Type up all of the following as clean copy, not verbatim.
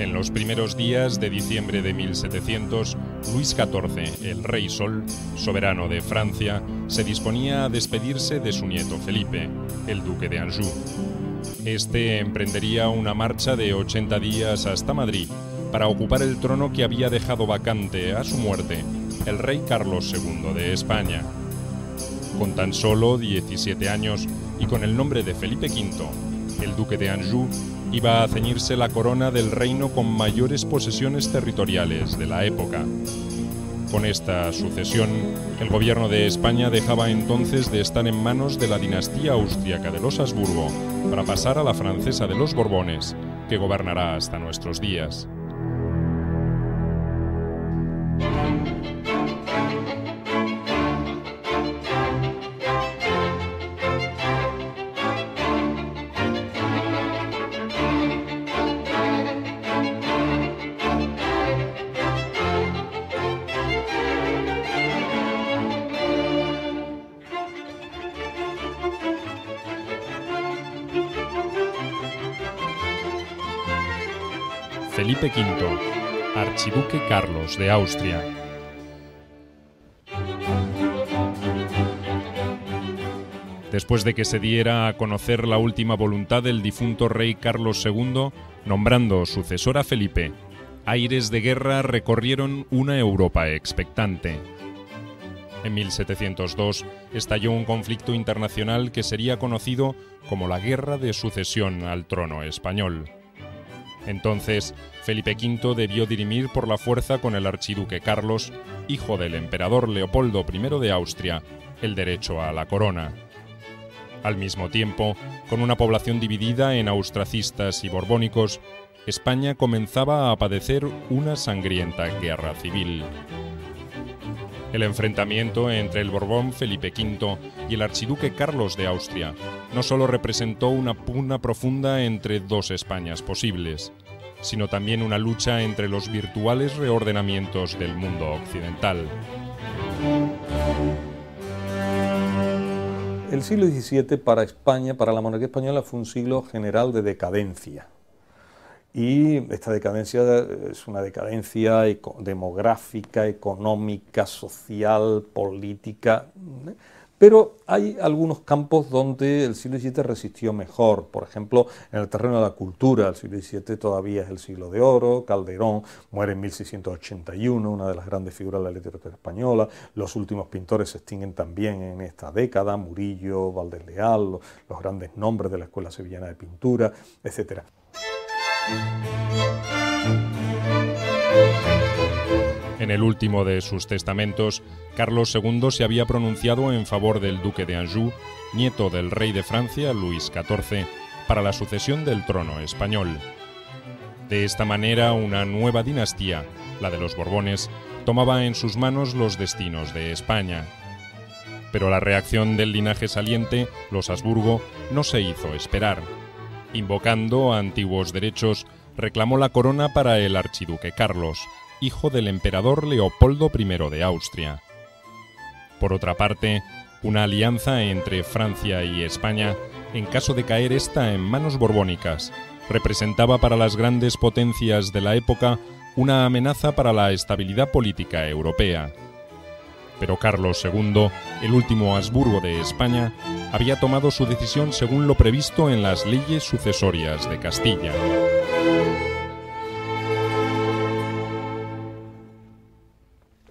En los primeros días de diciembre de 1700, Luis XIV, el Rey Sol, soberano de Francia, se disponía a despedirse de su nieto Felipe, el duque de Anjou. Este emprendería una marcha de 80 días hasta Madrid para ocupar el trono que había dejado vacante a su muerte el rey Carlos II de España. Con tan solo 17 años y con el nombre de Felipe V, el duque de Anjou iba a ceñirse la corona del reino con mayores posesiones territoriales de la época. Con esta sucesión, el gobierno de España dejaba entonces de estar en manos de la dinastía austríaca de los Habsburgo para pasar a la francesa de los Borbones, que gobernará hasta nuestros días. Felipe V, archiduque Carlos de Austria. Después de que se diera a conocer la última voluntad del difunto rey Carlos II, nombrando sucesor a Felipe, aires de guerra recorrieron una Europa expectante. En 1702 estalló un conflicto internacional que sería conocido como la Guerra de Sucesión al trono español. Entonces, Felipe V debió dirimir por la fuerza con el archiduque Carlos, hijo del emperador Leopoldo I de Austria, el derecho a la corona. Al mismo tiempo, con una población dividida en austracistas y borbónicos, España comenzaba a padecer una sangrienta guerra civil. El enfrentamiento entre el Borbón Felipe V y el archiduque Carlos de Austria no solo representó una pugna profunda entre dos Españas posibles, sino también una lucha entre los virtuales reordenamientos del mundo occidental. El siglo XVII para España, para la monarquía española, fue un siglo general de decadencia. Y esta decadencia es una decadencia demográfica, económica, social, política. Pero hay algunos campos donde el siglo XVII resistió mejor. Por ejemplo, en el terreno de la cultura, el siglo XVII todavía es el siglo de oro. Calderón muere en 1681, una de las grandes figuras de la literatura española. Los últimos pintores se extinguen también en esta década, Murillo, Valdés Leal, los grandes nombres de la Escuela Sevillana de Pintura, etc. En el último de sus testamentos, Carlos II se había pronunciado en favor del duque de Anjou, nieto del rey de Francia, Luis XIV, para la sucesión del trono español. De esta manera, una nueva dinastía, la de los Borbones, tomaba en sus manos los destinos de España. Pero la reacción del linaje saliente, los Habsburgo, no se hizo esperar. Invocando a antiguos derechos, reclamó la corona para el archiduque Carlos, hijo del emperador Leopoldo I de Austria. Por otra parte, una alianza entre Francia y España, en caso de caer esta en manos borbónicas, representaba para las grandes potencias de la época una amenaza para la estabilidad política europea. Pero Carlos II, el último Habsburgo de España, había tomado su decisión según lo previsto en las leyes sucesorias de Castilla.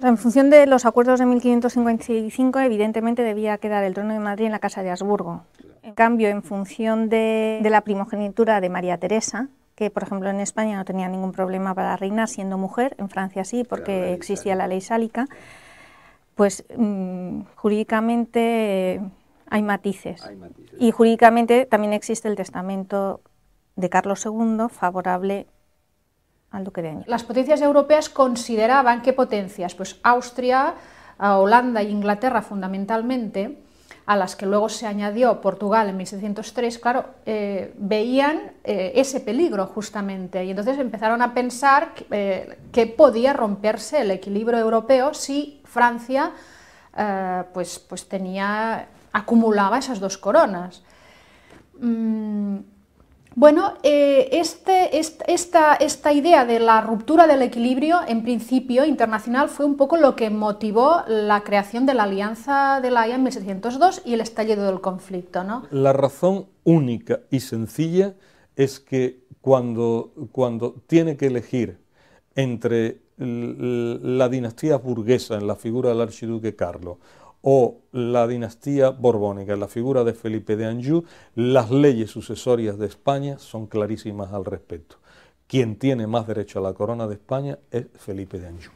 En función de los acuerdos de 1555, evidentemente debía quedar el trono de Madrid en la Casa de Habsburgo. En cambio, en función de la primogenitura de María Teresa, que por ejemplo en España no tenía ningún problema para reinar siendo mujer, en Francia sí, porque existía la ley sálica, pues jurídicamente hay matices. Y jurídicamente también existe el testamento de Carlos II favorable al duque de Anjou. Las potencias europeas consideraban ¿qué potencias? Pues Austria, Holanda e Inglaterra fundamentalmente, a las que luego se añadió Portugal en 1603, claro, veían ese peligro justamente, y entonces empezaron a pensar que podía romperse el equilibrio europeo si Francia acumulaba esas dos coronas. Bueno, esta idea de la ruptura del equilibrio, en principio internacional, fue un poco lo que motivó la creación de la Alianza de La Haya en 1702 y el estallido del conflicto, ¿no? La razón única y sencilla es que cuando tiene que elegir entre la dinastía burguesa en la figura del archiduque Carlos o la dinastía borbónica en la figura de Felipe de Anjou, las leyes sucesorias de España son clarísimas al respecto. Quien tiene más derecho a la corona de España es Felipe de Anjou.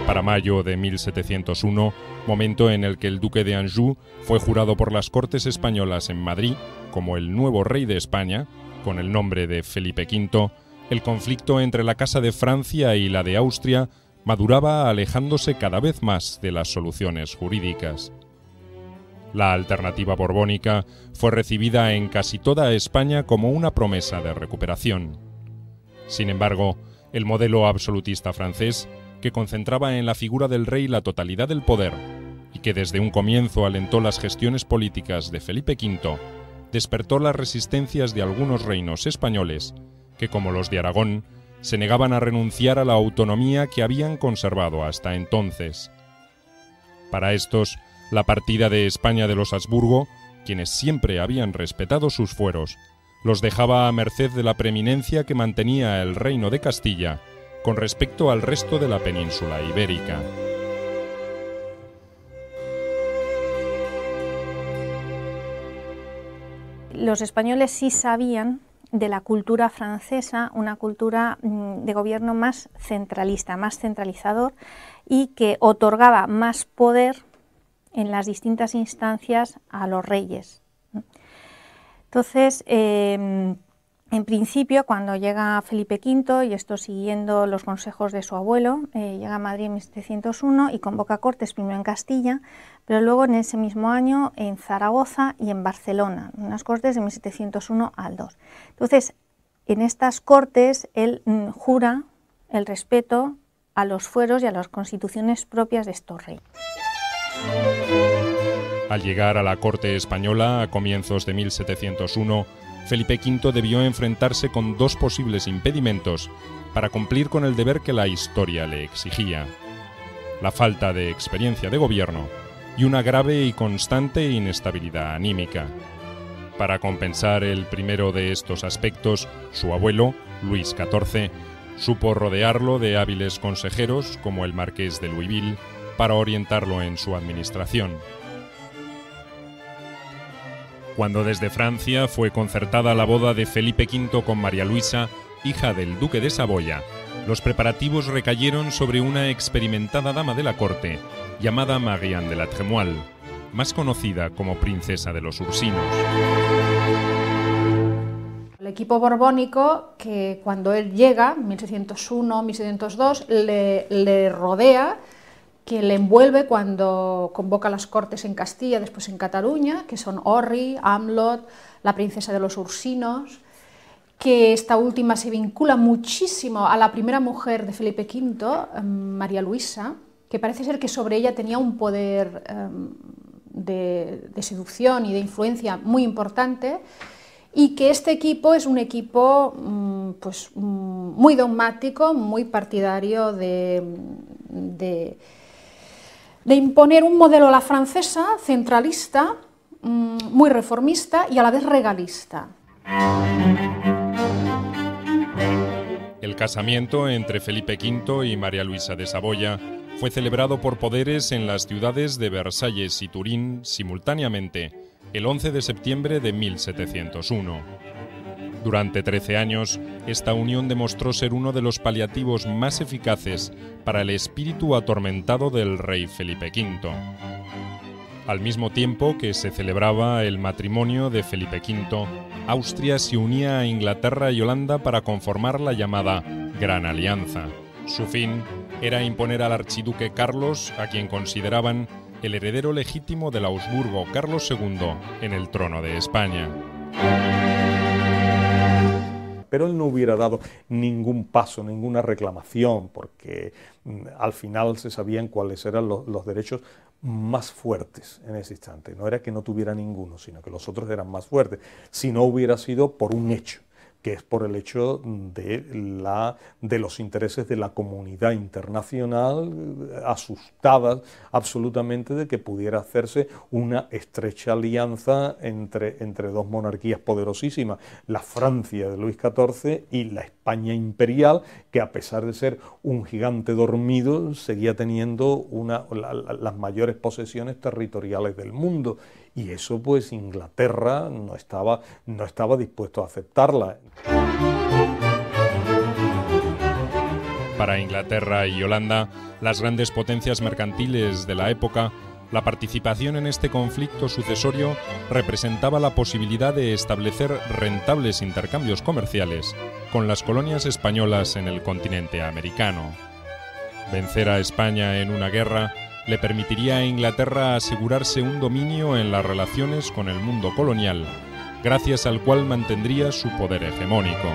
Para mayo de 1701, momento en el que el duque de Anjou fue jurado por las Cortes españolas en Madrid como el nuevo rey de España, con el nombre de Felipe V, el conflicto entre la Casa de Francia y la de Austria maduraba alejándose cada vez más de las soluciones jurídicas. La alternativa borbónica fue recibida en casi toda España como una promesa de recuperación. Sin embargo, el modelo absolutista francés, que concentraba en la figura del rey la totalidad del poder y que desde un comienzo alentó las gestiones políticas de Felipe V, despertó las resistencias de algunos reinos españoles que, como los de Aragón, se negaban a renunciar a la autonomía que habían conservado hasta entonces. Para estos, la partida de España de los Habsburgo, quienes siempre habían respetado sus fueros, los dejaba a merced de la preeminencia que mantenía el reino de Castilla con respecto al resto de la península ibérica. Los españoles sí sabían de la cultura francesa, una cultura de gobierno más centralista, más centralizador, y que otorgaba más poder en las distintas instancias a los reyes. Entonces, en principio, cuando llega Felipe V, y esto siguiendo los consejos de su abuelo, llega a Madrid en 1701 y convoca cortes primero en Castilla, pero luego en ese mismo año en Zaragoza y en Barcelona, unas cortes de 1701 al 2. Entonces, en estas cortes él jura el respeto a los fueros y a las constituciones propias de estos reyes. Al llegar a la corte española a comienzos de 1701, Felipe V debió enfrentarse con dos posibles impedimentos para cumplir con el deber que la historia le exigía: la falta de experiencia de gobierno y una grave y constante inestabilidad anímica. Para compensar el primero de estos aspectos, su abuelo, Luis XIV, supo rodearlo de hábiles consejeros como el marqués de Louisville para orientarlo en su administración. Cuando desde Francia fue concertada la boda de Felipe V con María Luisa, hija del duque de Saboya, los preparativos recayeron sobre una experimentada dama de la corte, llamada Marianne de la Trémoille, más conocida como princesa de los Ursinos. El equipo borbónico, que cuando él llega, 1701, 1702, le rodea, que le envuelve cuando convoca las cortes en Castilla, después en Cataluña, que son Orri, Amlot, la princesa de los Ursinos, que esta última se vincula muchísimo a la primera mujer de Felipe V, María Luisa, que parece ser que sobre ella tenía un poder de seducción y de influencia muy importante, y que este equipo es un equipo muy dogmático, muy partidario de imponer un modelo a la francesa, centralista, muy reformista y a la vez regalista. El casamiento entre Felipe V y María Luisa de Saboya fue celebrado por poderes en las ciudades de Versalles y Turín simultáneamente, el 11 de septiembre de 1701. Durante 13 años, esta unión demostró ser uno de los paliativos más eficaces para el espíritu atormentado del rey Felipe V. Al mismo tiempo que se celebraba el matrimonio de Felipe V, Austria se unía a Inglaterra y Holanda para conformar la llamada Gran Alianza. Su fin era imponer al archiduque Carlos, a quien consideraban el heredero legítimo del Habsburgo Carlos II, en el trono de España. Pero él no hubiera dado ningún paso, ninguna reclamación, porque al final se sabían cuáles eran los derechos más fuertes en ese instante. No era que no tuviera ninguno, sino que los otros eran más fuertes. Si no hubiera sido por un hecho, que es por el hecho de los intereses de la comunidad internacional, asustada absolutamente de que pudiera hacerse una estrecha alianza entre dos monarquías poderosísimas, la Francia de Luis XIV y la España imperial, que a pesar de ser un gigante dormido, seguía teniendo las mayores posesiones territoriales del mundo. Y eso pues Inglaterra no estaba dispuesto a aceptarla. Para Inglaterra y Holanda, las grandes potencias mercantiles de la época, la participación en este conflicto sucesorio representaba la posibilidad de establecer rentables intercambios comerciales con las colonias españolas en el continente americano. Vencer a España en una guerra le permitiría a Inglaterra asegurarse un dominio en las relaciones con el mundo colonial, gracias al cual mantendría su poder hegemónico.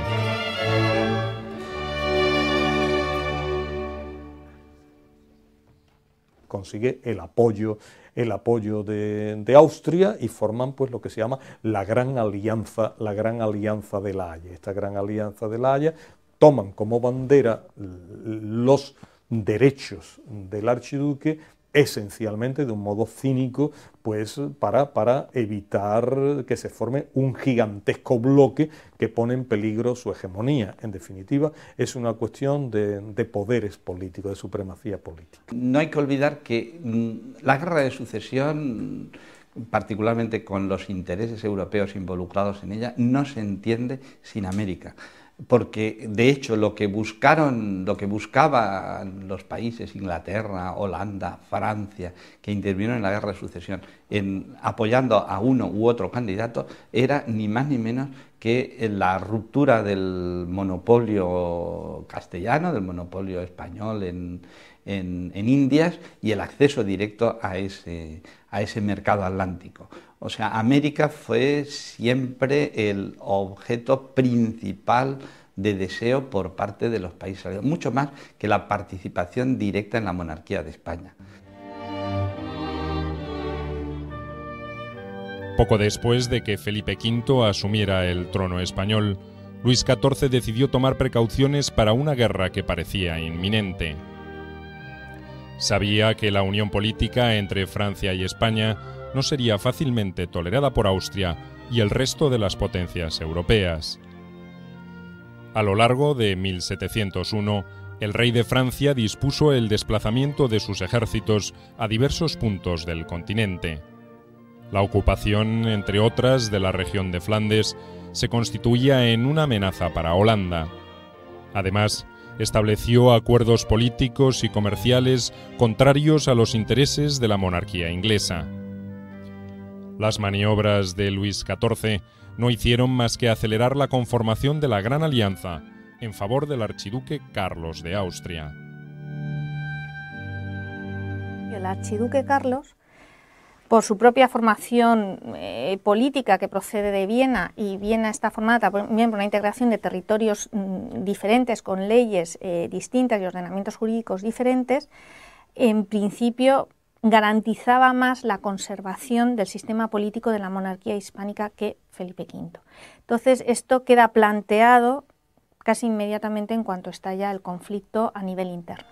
Consigue el apoyo de Austria y forman pues lo que se llama la Gran Alianza de la Haya. Esta Gran Alianza de la Haya toman como bandera los derechos del archiduque, esencialmente de un modo cínico, pues para evitar que se forme un gigantesco bloque que pone en peligro su hegemonía. En definitiva, es una cuestión de poderes políticos, de supremacía política. No hay que olvidar que la guerra de sucesión, particularmente con los intereses europeos involucrados en ella, no se entiende sin América. Porque de hecho lo que buscaban los países, Inglaterra, Holanda, Francia, que intervinieron en la guerra de sucesión, apoyando a uno u otro candidato, era ni más ni menos que la ruptura del monopolio castellano, del monopolio español en Indias, y el acceso directo a ese mercado atlántico. O sea, América fue siempre el objeto principal de deseo por parte de los países aliados, mucho más que la participación directa en la monarquía de España. Poco después de que Felipe V asumiera el trono español, Luis XIV decidió tomar precauciones para una guerra que parecía inminente. Sabía que la unión política entre Francia y España no sería fácilmente tolerada por Austria y el resto de las potencias europeas. A lo largo de 1701, el rey de Francia dispuso el desplazamiento de sus ejércitos a diversos puntos del continente. La ocupación, entre otras, de la región de Flandes se constituía en una amenaza para Holanda. Además, estableció acuerdos políticos y comerciales contrarios a los intereses de la monarquía inglesa. Las maniobras de Luis XIV no hicieron más que acelerar la conformación de la Gran Alianza en favor del archiduque Carlos de Austria. El archiduque Carlos, por su propia formación política que procede de Viena, y Viena está formada también por una integración de territorios diferentes, con leyes distintas y ordenamientos jurídicos diferentes, en principio garantizaba más la conservación del sistema político de la monarquía hispánica que Felipe V. Entonces, esto queda planteado casi inmediatamente en cuanto estalla el conflicto a nivel interno.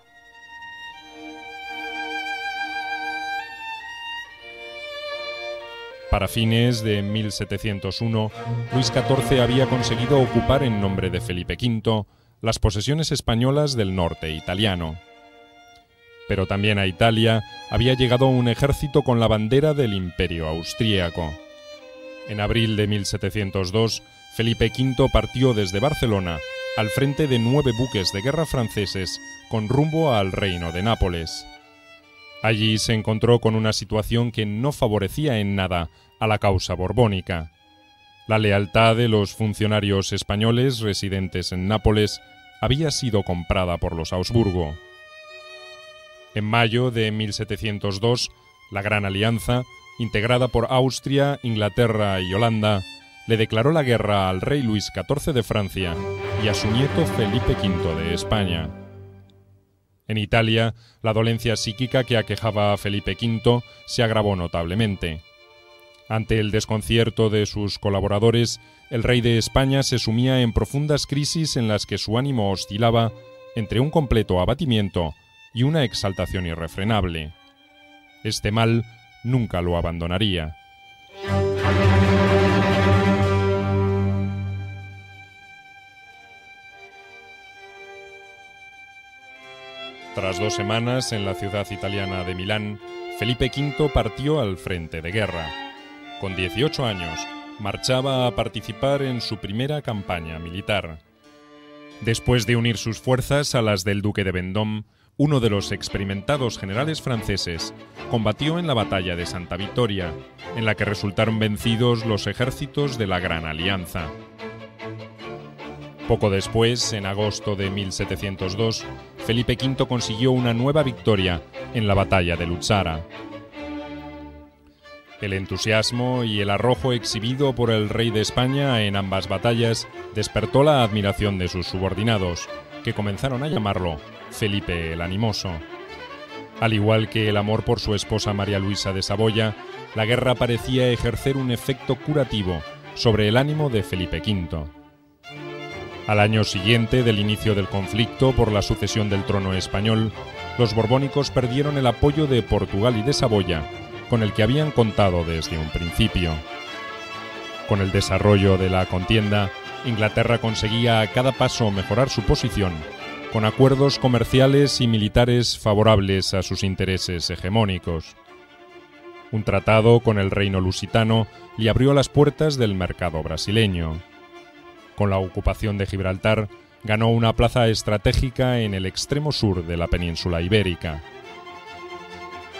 Para fines de 1701, Luis XIV había conseguido ocupar en nombre de Felipe V las posesiones españolas del norte italiano. Pero también a Italia había llegado un ejército con la bandera del Imperio austríaco. En abril de 1702, Felipe V partió desde Barcelona al frente de 9 buques de guerra franceses con rumbo al Reino de Nápoles. Allí se encontró con una situación que no favorecía en nada a la causa borbónica. La lealtad de los funcionarios españoles residentes en Nápoles había sido comprada por los Habsburgo. En mayo de 1702, la Gran Alianza, integrada por Austria, Inglaterra y Holanda, le declaró la guerra al rey Luis XIV de Francia y a su nieto Felipe V de España. En Italia, la dolencia psíquica que aquejaba a Felipe V se agravó notablemente. Ante el desconcierto de sus colaboradores, el rey de España se sumía en profundas crisis en las que su ánimo oscilaba entre un completo abatimiento y una exaltación irrefrenable. Este mal nunca lo abandonaría. Tras 2 semanas en la ciudad italiana de Milán, Felipe V partió al frente de guerra. Con 18 años, marchaba a participar en su primera campaña militar. Después de unir sus fuerzas a las del duque de Vendôme, uno de los experimentados generales franceses, combatió en la batalla de Santa Vittoria, en la que resultaron vencidos los ejércitos de la Gran Alianza. Poco después, en agosto de 1702, Felipe V consiguió una nueva victoria en la batalla de Luzzara. El entusiasmo y el arrojo exhibido por el rey de España en ambas batallas despertó la admiración de sus subordinados, que comenzaron a llamarlo Felipe el Animoso. Al igual que el amor por su esposa María Luisa de Saboya, la guerra parecía ejercer un efecto curativo sobre el ánimo de Felipe V. Al año siguiente del inicio del conflicto por la sucesión del trono español, los borbónicos perdieron el apoyo de Portugal y de Saboya, con el que habían contado desde un principio. Con el desarrollo de la contienda, Inglaterra conseguía a cada paso mejorar su posición, con acuerdos comerciales y militares favorables a sus intereses hegemónicos. Un tratado con el reino lusitano le abrió las puertas del mercado brasileño. Con la ocupación de Gibraltar, ganó una plaza estratégica en el extremo sur de la península ibérica.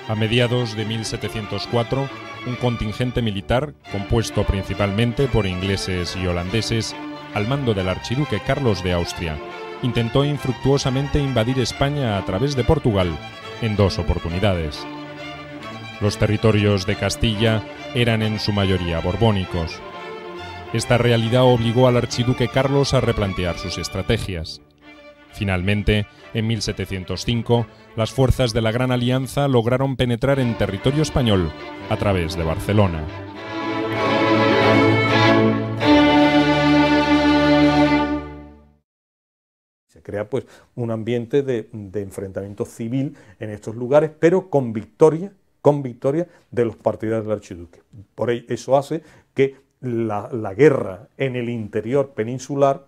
A mediados de 1704, un contingente militar, compuesto principalmente por ingleses y holandeses, al mando del archiduque Carlos de Austria, intentó infructuosamente invadir España a través de Portugal en 2 oportunidades. Los territorios de Castilla eran en su mayoría borbónicos. Esta realidad obligó al archiduque Carlos a replantear sus estrategias. Finalmente, en 1705, las fuerzas de la Gran Alianza lograron penetrar en territorio español a través de Barcelona. Se crea pues un ambiente de enfrentamiento civil en estos lugares, pero con victoria de los partidarios del archiduque. Por ello, eso hace que la guerra en el interior peninsular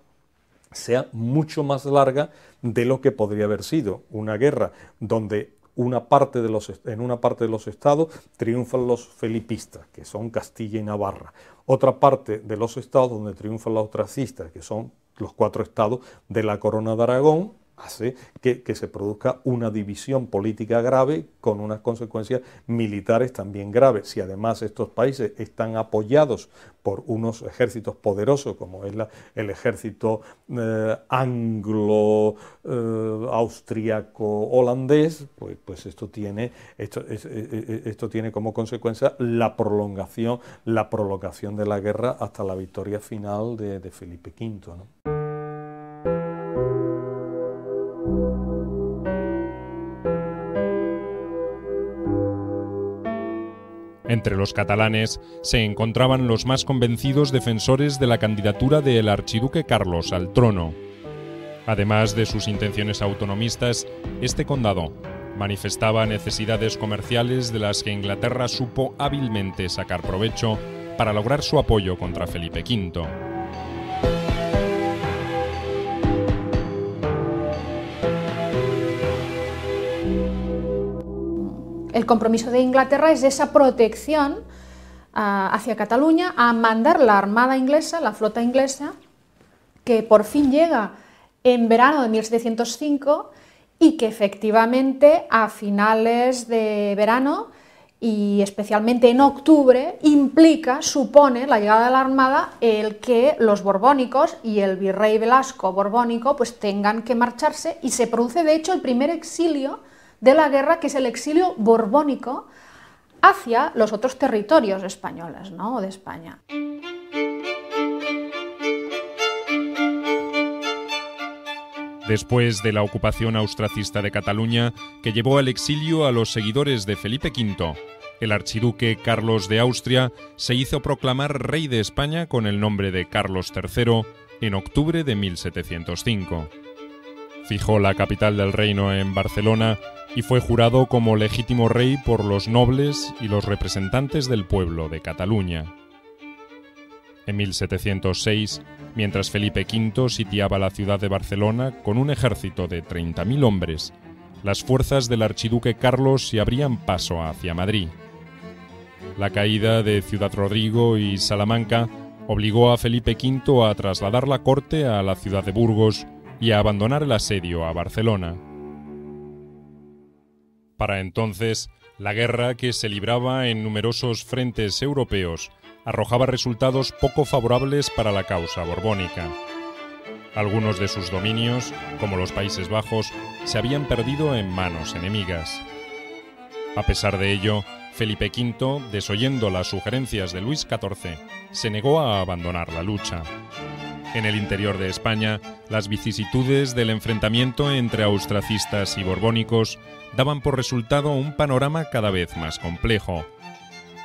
sea mucho más larga de lo que podría haber sido. Una guerra donde en una parte de los estados triunfan los felipistas, que son Castilla y Navarra. Otra parte de los estados donde triunfan los austracistas, que son los 4 estados de la Corona de Aragón, hace que se produzca una división política grave con unas consecuencias militares también graves. Si además estos países están apoyados por unos ejércitos poderosos como es el ejército anglo-austriaco-holandés, pues esto tiene como consecuencia la prolongación de la guerra hasta la victoria final de Felipe V, ¿no? Entre los catalanes se encontraban los más convencidos defensores de la candidatura del archiduque Carlos al trono. Además de sus intenciones autonomistas, este condado manifestaba necesidades comerciales de las que Inglaterra supo hábilmente sacar provecho para lograr su apoyo contra Felipe V. El compromiso de Inglaterra es esa protección hacia Cataluña, a mandar la armada inglesa, la flota inglesa, que por fin llega en verano de 1705 y que efectivamente a finales de verano y especialmente en octubre supone la llegada de la armada el que los borbónicos y el virrey Velasco borbónico pues tengan que marcharse, y se produce de hecho el primer exilio de la guerra, que es el exilio borbónico hacia los otros territorios españoles, ¿no?, de España. después de la ocupación austracista de Cataluña, que llevó al exilio a los seguidores de Felipe V, el archiduque Carlos de Austria se hizo proclamar rey de España con el nombre de Carlos III en octubre de 1705. Fijó la capital del reino en Barcelona y fue jurado como legítimo rey por los nobles y los representantes del pueblo de Cataluña. En 1706, mientras Felipe V sitiaba la ciudad de Barcelona con un ejército de 30.000 hombres, las fuerzas del archiduque Carlos se abrían paso hacia Madrid. La caída de Ciudad Rodrigo y Salamanca obligó a Felipe V a trasladar la corte a la ciudad de Burgos y a abandonar el asedio a Barcelona. Para entonces, la guerra, que se libraba en numerosos frentes europeos, arrojaba resultados poco favorables para la causa borbónica. Algunos de sus dominios, como los Países Bajos, se habían perdido en manos enemigas. A pesar de ello, Felipe V, desoyendo las sugerencias de Luis XIV, se negó a abandonar la lucha. En el interior de España, las vicisitudes del enfrentamiento entre austracistas y borbónicos daban por resultado un panorama cada vez más complejo.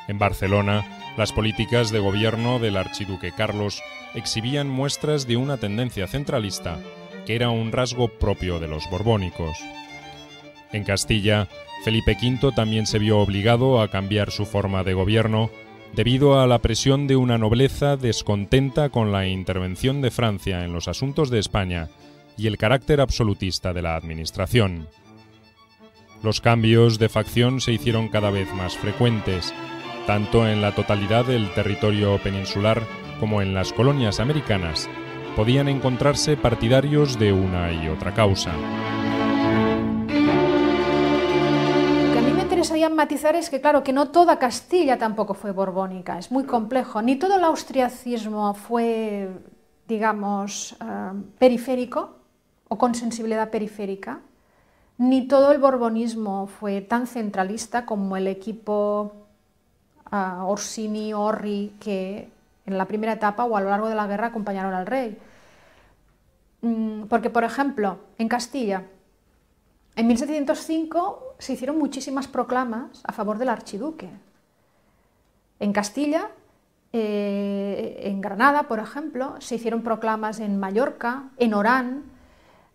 En Barcelona, las políticas de gobierno del archiduque Carlos exhibían muestras de una tendencia centralista, que era un rasgo propio de los borbónicos. En Castilla, Felipe V también se vio obligado a cambiar su forma de gobierno debido a la presión de una nobleza descontenta con la intervención de Francia en los asuntos de España y el carácter absolutista de la administración. Los cambios de facción se hicieron cada vez más frecuentes, tanto en la totalidad del territorio peninsular como en las colonias americanas. Podían encontrarse partidarios de una y otra causa. Lo que a mí me interesaría matizar es que, claro, que no toda Castilla tampoco fue borbónica, es muy complejo. Ni todo el austriacismo fue, digamos, periférico o con sensibilidad periférica, ni todo el borbonismo fue tan centralista como el equipo Orsini-Orri que en la primera etapa o a lo largo de la guerra acompañaron al rey. Porque, por ejemplo, en Castilla, en 1705 se hicieron muchísimas proclamas a favor del archiduque. En Castilla, en Granada, por ejemplo, se hicieron proclamas en Mallorca, en Orán.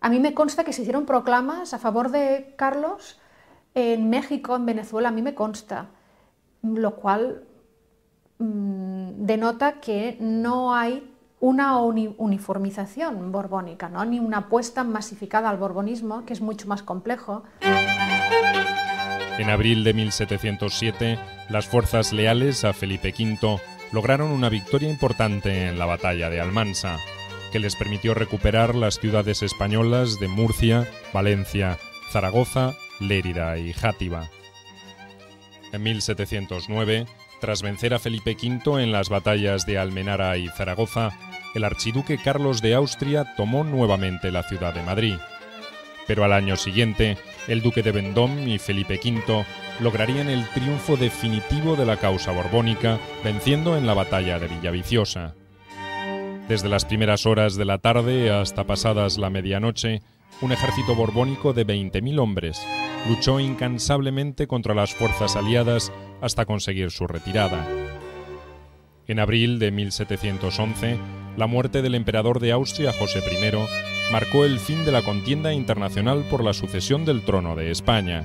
A mí me consta que se hicieron proclamas a favor de Carlos en México, en Venezuela, a mí me consta, lo cual denota que no hay una uniformización borbónica, ¿no? Ni una apuesta masificada al borbonismo, que es mucho más complejo. En abril de 1707, las fuerzas leales a Felipe V lograron una victoria importante en la batalla de Almansa, que les permitió recuperar las ciudades españolas de Murcia, Valencia, Zaragoza, Lérida y Játiva. En 1709, tras vencer a Felipe V en las batallas de Almenara y Zaragoza, el archiduque Carlos de Austria tomó nuevamente la ciudad de Madrid. Pero al año siguiente, el duque de Vendôme y Felipe V lograrían el triunfo definitivo de la causa borbónica, venciendo en la batalla de Villaviciosa. Desde las primeras horas de la tarde hasta pasadas la medianoche, un ejército borbónico de 20.000 hombres luchó incansablemente contra las fuerzas aliadas hasta conseguir su retirada. En abril de 1711, la muerte del emperador de Austria, José I, marcó el fin de la contienda internacional por la sucesión del trono de España.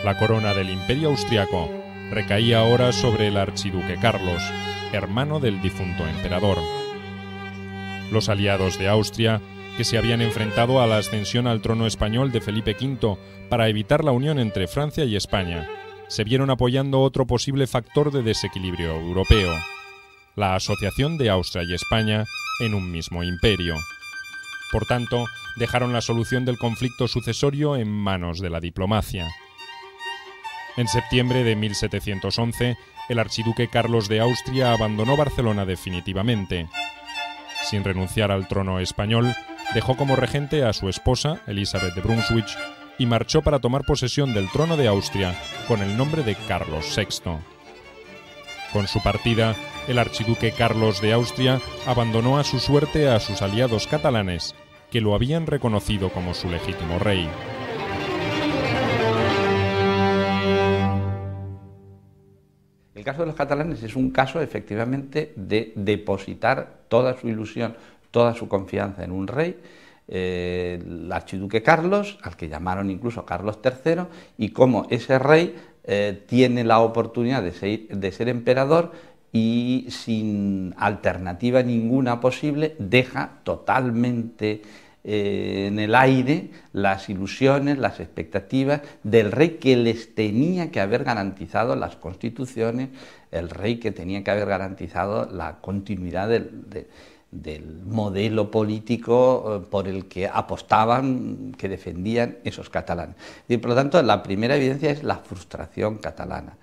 La corona del Imperio austriaco recaía ahora sobre el archiduque Carlos, hermano del difunto emperador. Los aliados de Austria, que se habían enfrentado a la ascensión al trono español de Felipe V para evitar la unión entre Francia y España, se vieron apoyando otro posible factor de desequilibrio europeo: la asociación de Austria y España en un mismo imperio. Por tanto, dejaron la solución del conflicto sucesorio en manos de la diplomacia. En septiembre de 1711, el archiduque Carlos de Austria abandonó Barcelona definitivamente. Sin renunciar al trono español, dejó como regente a su esposa, Elizabeth de Brunswick, y marchó para tomar posesión del trono de Austria con el nombre de Carlos VI. Con su partida, el archiduque Carlos de Austria abandonó a su suerte a sus aliados catalanes que lo habían reconocido como su legítimo rey. El caso de los catalanes es un caso efectivamente de depositar toda su ilusión, toda su confianza en un rey, el archiduque Carlos, al que llamaron incluso Carlos III, y cómo ese rey tiene la oportunidad de ser emperador y sin alternativa ninguna posible deja totalmente en el aire las ilusiones, las expectativas del rey que les tenía que haber garantizado las constituciones, el rey que tenía que haber garantizado la continuidad del modelo político por el que apostaban, que defendían esos catalanes. Y por lo tanto, la primera evidencia es la frustración catalana.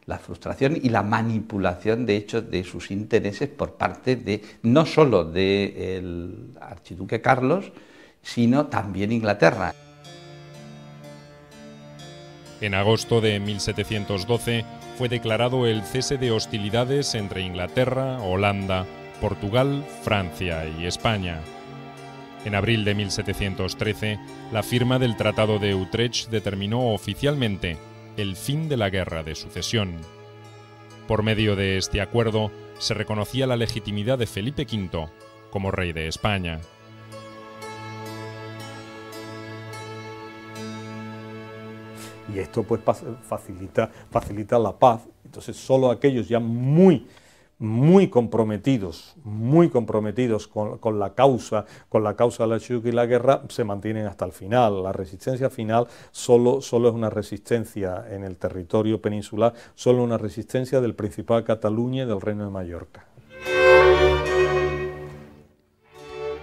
La frustración y la manipulación, de hecho, de sus intereses por parte de, no solo del archiduque Carlos, sino también Inglaterra. En agosto de 1712 fue declarado el cese de hostilidades entre Inglaterra, Holanda, Portugal, Francia y España. En abril de 1713, la firma del Tratado de Utrecht determinó oficialmente el fin de la Guerra de Sucesión. Por medio de este acuerdo, se reconocía la legitimidad de Felipe V como rey de España. Y esto pues facilita la paz. Entonces solo aquellos ya muy comprometidos con la causa del archiduque y la guerra se mantienen hasta el final. La resistencia final solo es una resistencia en el territorio peninsular, solo una resistencia del Principado de Cataluña y del Reino de Mallorca.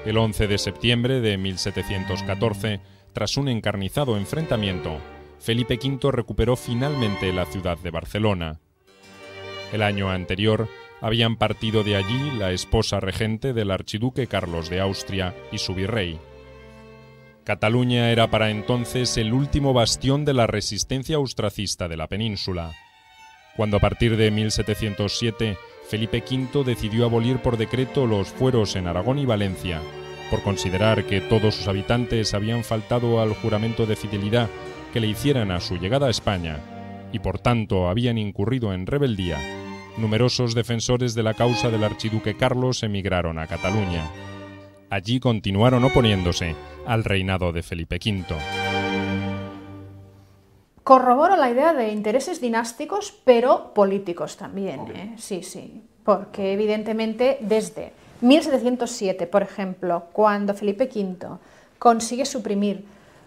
El 11 de septiembre de 1714, tras un encarnizado enfrentamiento, Felipe V recuperó finalmente la ciudad de Barcelona. El año anterior habían partido de allí la esposa regente del archiduque Carlos de Austria y su virrey. Cataluña era para entonces el último bastión de la resistencia austracista de la península. Cuando a partir de 1707 Felipe V decidió abolir por decreto los fueros en Aragón y Valencia, por considerar que todos sus habitantes habían faltado al juramento de fidelidad que le hicieran a su llegada a España, y por tanto habían incurrido en rebeldía, numerosos defensores de la causa del archiduque Carlos emigraron a Cataluña. Allí continuaron oponiéndose al reinado de Felipe V. Corroboro la idea de intereses dinásticos, pero políticos también. Sí, porque evidentemente desde 1707, por ejemplo, cuando Felipe V consigue suprimir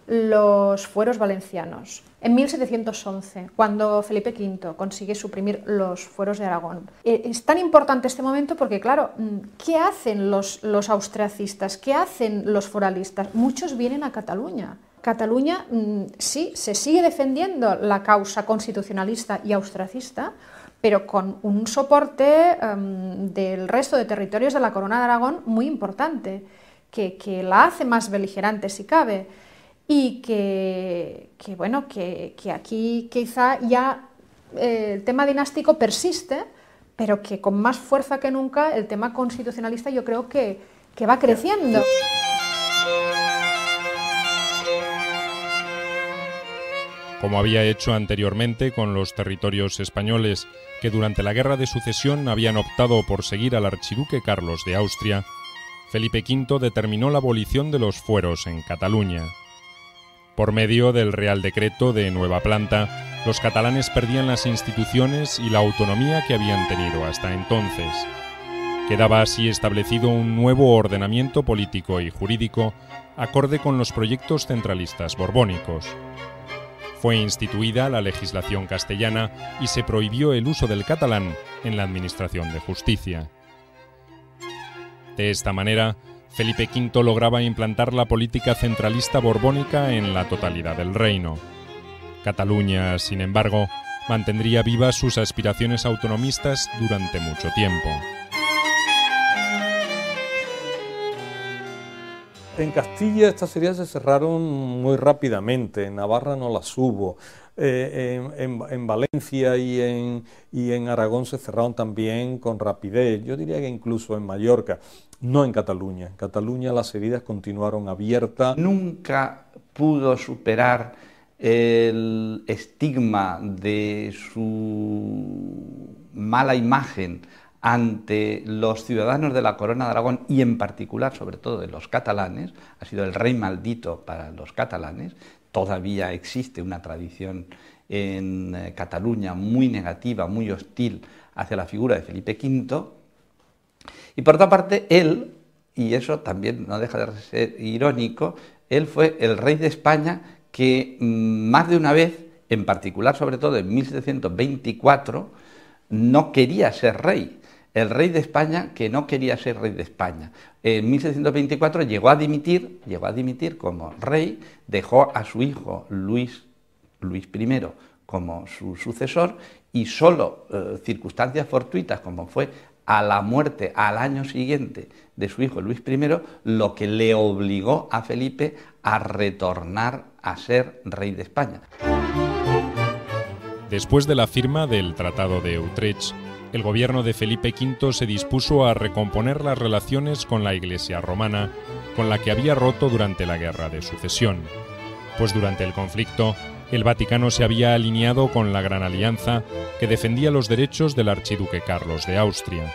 los fueros valencianos, en 1711, cuando Felipe V consigue suprimir los fueros de Aragón. Es tan importante este momento porque, claro, ¿qué hacen los austriacistas? ¿Qué hacen los foralistas? Muchos vienen a Cataluña. Cataluña, sí, se sigue defendiendo la causa constitucionalista y austriacista, pero con un soporte del resto de territorios de la Corona de Aragón muy importante, que la hace más beligerante si cabe. Y que aquí quizá ya el tema dinástico persiste, pero que con más fuerza que nunca el tema constitucionalista yo creo que va creciendo. Como había hecho anteriormente con los territorios españoles que durante la Guerra de Sucesión habían optado por seguir al archiduque Carlos de Austria, Felipe V determinó la abolición de los fueros en Cataluña. Por medio del Real Decreto de Nueva Planta, los catalanes perdían las instituciones y la autonomía que habían tenido hasta entonces. Quedaba así establecido un nuevo ordenamiento político y jurídico acorde con los proyectos centralistas borbónicos. Fue instituida la legislación castellana y se prohibió el uso del catalán en la administración de justicia. De esta manera, Felipe V lograba implantar la política centralista borbónica en la totalidad del reino. Cataluña, sin embargo, mantendría vivas sus aspiraciones autonomistas durante mucho tiempo. En Castilla estas heridas se cerraron muy rápidamente, en Navarra no las hubo. en Valencia y en Aragón se cerraron también con rapidez. Yo diría que incluso en Mallorca, no en Cataluña. En Cataluña las heridas continuaron abiertas. Nunca pudo superar el estigma de su mala imagen ante los ciudadanos de la Corona de Aragón y en particular, sobre todo, de los catalanes. Ha sido el rey maldito para los catalanes. Todavía existe una tradición en Cataluña muy negativa, muy hostil hacia la figura de Felipe V. Y por otra parte, él, y eso también no deja de ser irónico, él fue el rey de España que más de una vez, en particular sobre todo en 1724, no quería ser rey. El rey de España que no quería ser rey de España. En 1724 llegó a dimitir como rey, dejó a su hijo Luis I como su sucesor y solo circunstancias fortuitas como fue a la muerte al año siguiente de su hijo Luis I, lo que le obligó a Felipe a retornar a ser rey de España. Después de la firma del Tratado de Utrecht, el gobierno de Felipe V se dispuso a recomponer las relaciones con la Iglesia romana, con la que había roto durante la Guerra de Sucesión. Pues durante el conflicto, el Vaticano se había alineado con la Gran Alianza que defendía los derechos del archiduque Carlos de Austria.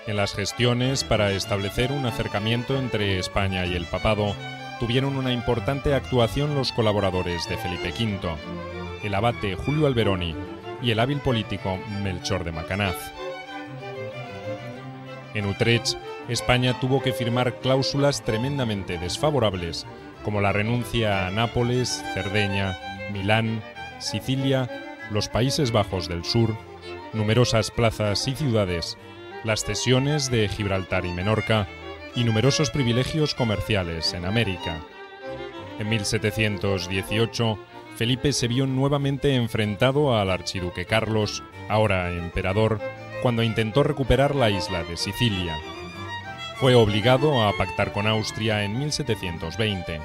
En las gestiones para establecer un acercamiento entre España y el papado, tuvieron una importante actuación los colaboradores de Felipe V, el abate Julio Alberoni y el hábil político Melchor de Macanaz. En Utrecht, España tuvo que firmar cláusulas tremendamente desfavorables, como la renuncia a Nápoles, Cerdeña, Milán, Sicilia, los Países Bajos del Sur, numerosas plazas y ciudades, las cesiones de Gibraltar y Menorca y numerosos privilegios comerciales en América. En 1718, Felipe se vio nuevamente enfrentado al archiduque Carlos, ahora emperador, cuando intentó recuperar la isla de Sicilia. Fue obligado a pactar con Austria en 1720.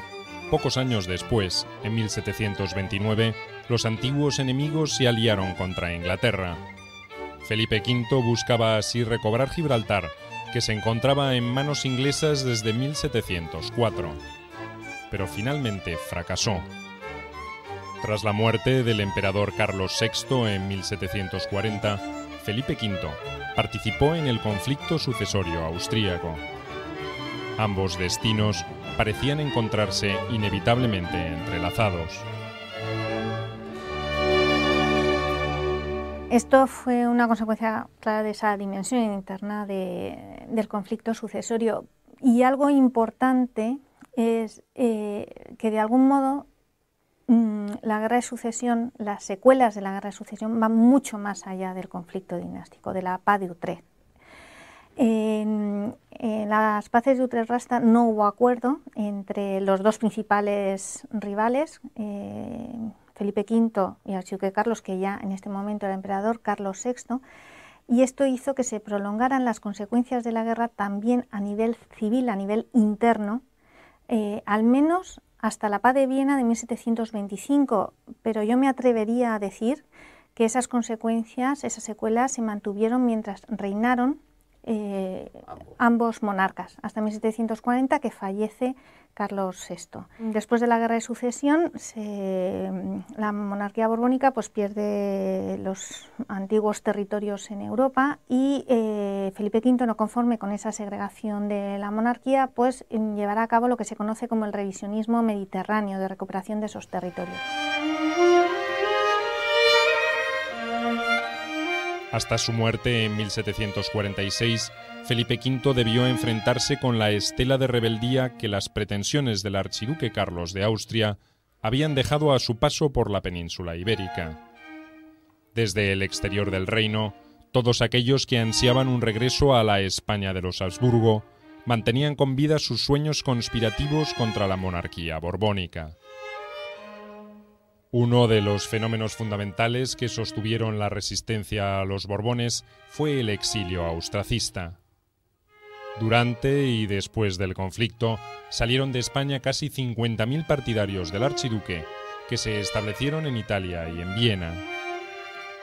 Pocos años después, en 1729, los antiguos enemigos se aliaron contra Inglaterra. Felipe V buscaba así recobrar Gibraltar, que se encontraba en manos inglesas desde 1704. Pero finalmente fracasó. Tras la muerte del emperador Carlos VI en 1740, Felipe V participó en el conflicto sucesorio austríaco. Ambos destinos parecían encontrarse inevitablemente entrelazados. Esto fue una consecuencia clara de esa dimensión interna del conflicto sucesorio. Y algo importante es que de algún modo la guerra de sucesión, las secuelas de la guerra de sucesión van mucho más allá del conflicto dinástico, de la paz de Utrecht. En las paces de Utrecht-Rasta no hubo acuerdo entre los dos principales rivales, Felipe V y archiduque Carlos, que ya en este momento era emperador, Carlos VI, y esto hizo que se prolongaran las consecuencias de la guerra también a nivel civil, a nivel interno, al menos hasta la paz de Viena de 1725, pero yo me atrevería a decir que esas consecuencias, esas secuelas se mantuvieron mientras reinaron ambos monarcas, hasta 1740, que fallece Carlos VI. Después de la guerra de sucesión, la monarquía borbónica pues pierde los antiguos territorios en Europa y Felipe V, no conforme con esa segregación de la monarquía, pues llevará a cabo lo que se conoce como el revisionismo mediterráneo de recuperación de esos territorios. Hasta su muerte en 1746, Felipe V debió enfrentarse con la estela de rebeldía que las pretensiones del archiduque Carlos de Austria habían dejado a su paso por la península ibérica. Desde el exterior del reino, todos aquellos que ansiaban un regreso a la España de los Habsburgo mantenían con vida sus sueños conspirativos contra la monarquía borbónica. Uno de los fenómenos fundamentales que sostuvieron la resistencia a los Borbones fue el exilio austracista. Durante y después del conflicto, salieron de España casi 50.000 partidarios del archiduque, que se establecieron en Italia y en Viena.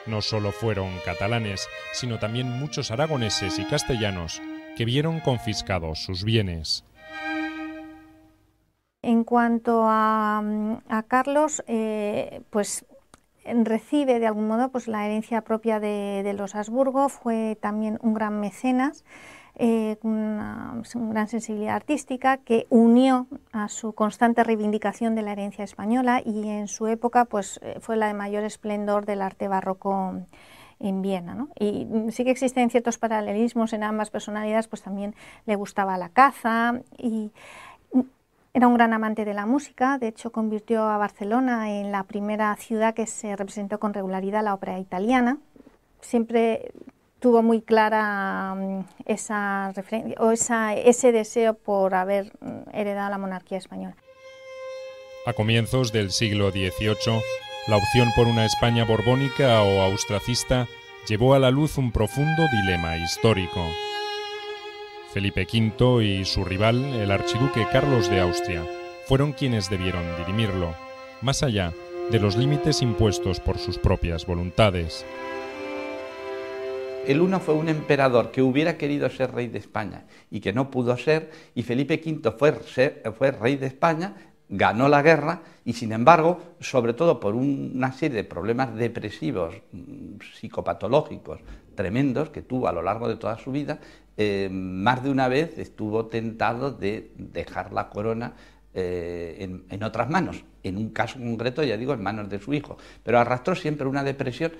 No solo fueron catalanes, sino también muchos aragoneses y castellanos que vieron confiscados sus bienes. En cuanto a Carlos, pues recibe de algún modo pues, la herencia propia de los Habsburgo, fue también un gran mecenas, una gran sensibilidad artística que unió a su constante reivindicación de la herencia española, y en su época pues, fue la de mayor esplendor del arte barroco en Viena, ¿no? Y sí que existen ciertos paralelismos en ambas personalidades, pues también le gustaba la caza y era un gran amante de la música. De hecho convirtió a Barcelona en la primera ciudad que se representó con regularidad la ópera italiana. Siempre tuvo muy clara esa referencia o ese deseo por haber heredado la monarquía española. A comienzos del siglo XVIII, la opción por una España borbónica o austracista llevó a la luz un profundo dilema histórico. Felipe V y su rival, el archiduque Carlos de Austria, fueron quienes debieron dirimirlo, más allá de los límites impuestos por sus propias voluntades. El uno fue un emperador que hubiera querido ser rey de España y que no pudo ser, y Felipe V fue rey de España, ganó la guerra y, sin embargo, sobre todo por una serie de problemas depresivos, psicopatológicos tremendos que tuvo a lo largo de toda su vida, más de una vez estuvo tentado de dejar la corona en otras manos, en un caso concreto, ya digo, en manos de su hijo, pero arrastró siempre una depresión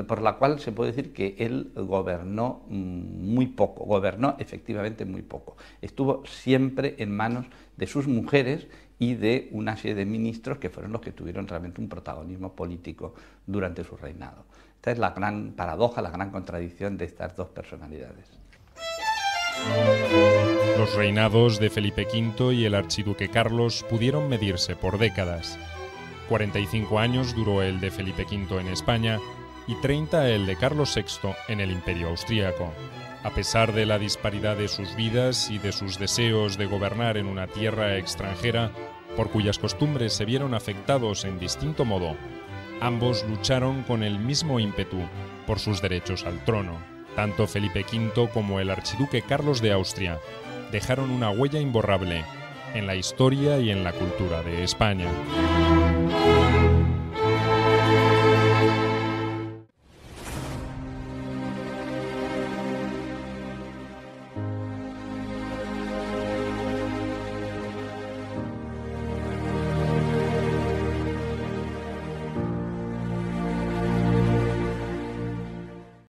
por la cual se puede decir que él gobernó muy poco, gobernó efectivamente muy poco, estuvo siempre en manos de sus mujeres y de una serie de ministros que fueron los que tuvieron realmente un protagonismo político durante su reinado. Esta es la gran paradoja, la gran contradicción de estas dos personalidades. Los reinados de Felipe V y el archiduque Carlos pudieron medirse por décadas. 45 años duró el de Felipe V en España y 30 el de Carlos VI en el Imperio Austríaco. A pesar de la disparidad de sus vidas y de sus deseos de gobernar en una tierra extranjera, por cuyas costumbres se vieron afectados en distinto modo, ambos lucharon con el mismo ímpetu por sus derechos al trono. Tanto Felipe V como el archiduque Carlos de Austria dejaron una huella imborrable en la historia y en la cultura de España.